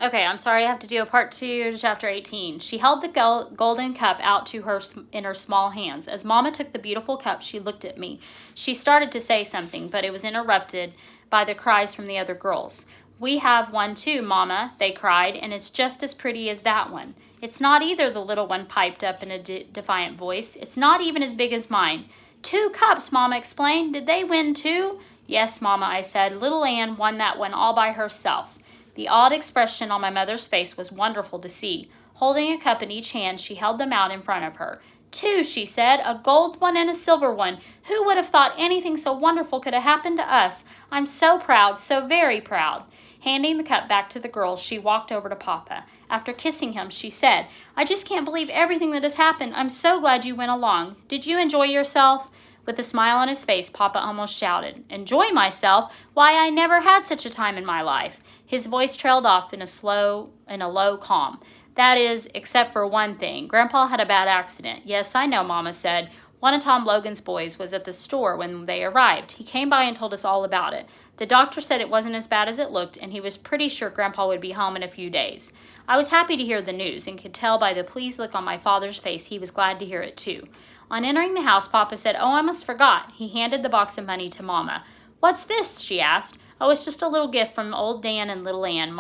Okay, I'm sorry I have to do a part 2 to chapter 18. She held the golden cup out to her in her small hands. As Mama took the beautiful cup, she looked at me. She started to say something, but it was interrupted by the cries from the other girls. We have one too, Mama, they cried, and it's just as pretty as that one. It's not either, the little one piped up in a defiant voice. It's not even as big as mine. 2 cups, Mama explained. Did they win too? Yes, Mama, I said. Little Ann won that one all by herself. The odd expression on my mother's face was wonderful to see. Holding a cup in each hand, she held them out in front of her. 2, she said, a gold one and a silver one. Who would have thought anything so wonderful could have happened to us? I'm so proud, so very proud. Handing the cup back to the girls, she walked over to Papa. After kissing him, she said, I just can't believe everything that has happened. I'm so glad you went along. Did you enjoy yourself? With a smile on his face, Papa almost shouted, Enjoy myself? Why, I never had such a time in my life. His voice trailed off in a low calm. That is, except for one thing. Grandpa had a bad accident. Yes, I know, Mama said. One of Tom Logan's boys was at the store when they arrived. He came by and told us all about it. The doctor said it wasn't as bad as it looked, and he was pretty sure Grandpa would be home in a few days. I was happy to hear the news, and could tell by the pleased look on my father's face he was glad to hear it too. On entering the house, Papa said, Oh, I almost forgot. He handed the box of money to Mama. What's this? She asked. Oh, it's just a little gift from old Dan and little Ann,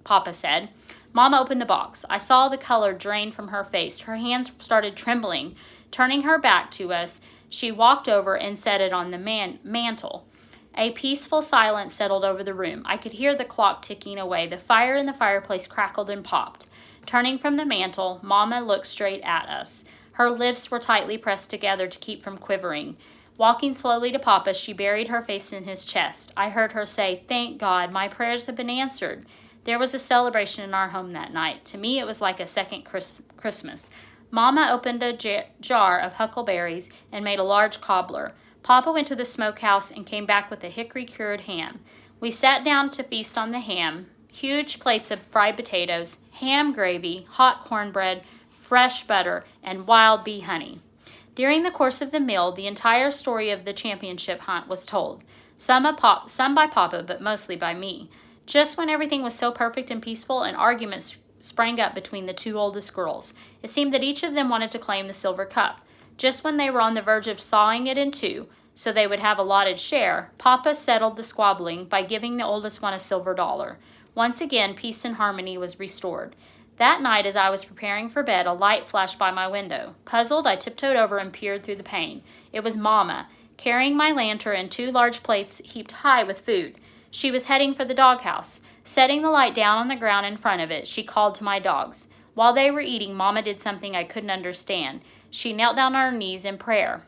Papa said. Mama opened the box. I saw the color drain from her face. Her hands started trembling. Turning her back to us, she walked over and set it on the mantel. A peaceful silence settled over the room. I could hear the clock ticking away. The fire in the fireplace crackled and popped. Turning from the mantel, Mama looked straight at us. Her lips were tightly pressed together to keep from quivering. Walking slowly to Papa, she buried her face in his chest. I heard her say, Thank God, my prayers have been answered. There was a celebration in our home that night. To me, it was like a second Christmas. Mama opened a jar of huckleberries and made a large cobbler. Papa went to the smokehouse and came back with a hickory-cured ham. We sat down to feast on the ham, huge plates of fried potatoes, ham gravy, hot cornbread, fresh butter, and wild bee honey. During the course of the meal, the entire story of the championship hunt was told, some by Papa, but mostly by me. Just when everything was so perfect and peaceful, an argument sprang up between the 2 oldest girls. It seemed that each of them wanted to claim the silver cup. Just when they were on the verge of sawing it in 2, so they would have allotted share, Papa settled the squabbling by giving the oldest one a silver dollar. Once again, peace and harmony was restored. That night, as I was preparing for bed, a light flashed by my window. Puzzled, I tiptoed over and peered through the pane. It was Mama, carrying my lantern and 2 large plates heaped high with food. She was heading for the doghouse. Setting the light down on the ground in front of it, she called to my dogs. While they were eating, Mama did something I couldn't understand. She knelt down on her knees in prayer.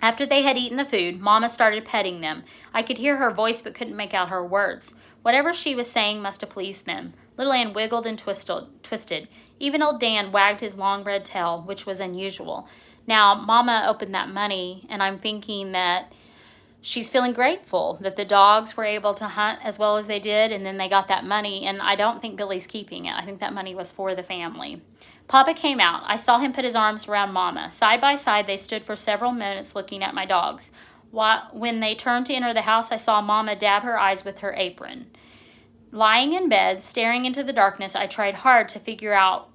After they had eaten the food, Mama started petting them. I could hear her voice but couldn't make out her words. Whatever she was saying must have pleased them. Little Ann wiggled and twisted. Even old Dan wagged his long red tail, which was unusual. Now, Mama opened that money, and I'm thinking that she's feeling grateful that the dogs were able to hunt as well as they did, and then they got that money, and I don't think Billy's keeping it. I think that money was for the family. Papa came out. I saw him put his arms around Mama. Side by side, they stood for several minutes looking at my dogs. When they turned to enter the house, I saw Mama dab her eyes with her apron. Lying in bed, staring into the darkness, I tried hard to figure out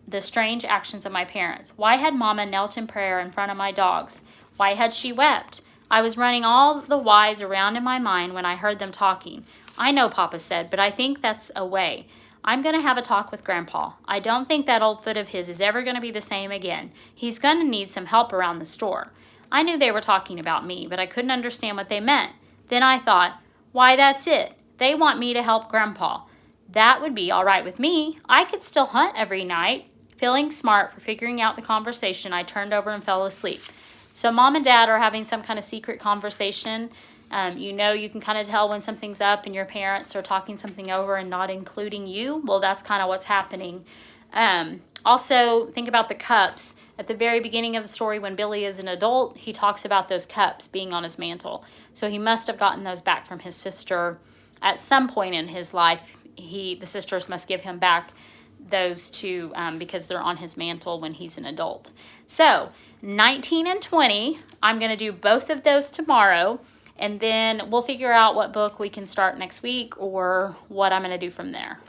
the strange actions of my parents. Why had Mama knelt in prayer in front of my dogs? Why had she wept? I was running all the whys around in my mind when I heard them talking. I know, Papa said, but I think that's a way. I'm going to have a talk with Grandpa. I don't think that old foot of his is ever going to be the same again. He's going to need some help around the store. I knew they were talking about me, but I couldn't understand what they meant. Then I thought, why, that's it. They want me to help Grandpa. That would be all right with me. I could still hunt every night. Feeling smart for figuring out the conversation, I turned over and fell asleep. So Mom and Dad are having some kind of secret conversation. You can kind of tell when something's up and your parents are talking something over and not including you. Well, that's kind of what's happening. Also, think about the cups. At the very beginning of the story, when Billy is an adult, he talks about those cups being on his mantle. So he must have gotten those back from his sister at some point in his life. The sisters must give him back those 2 because they're on his mantle when he's an adult. So 19 and 20, I'm going to do both of those tomorrow, and then we'll figure out what book we can start next week or what I'm going to do from there.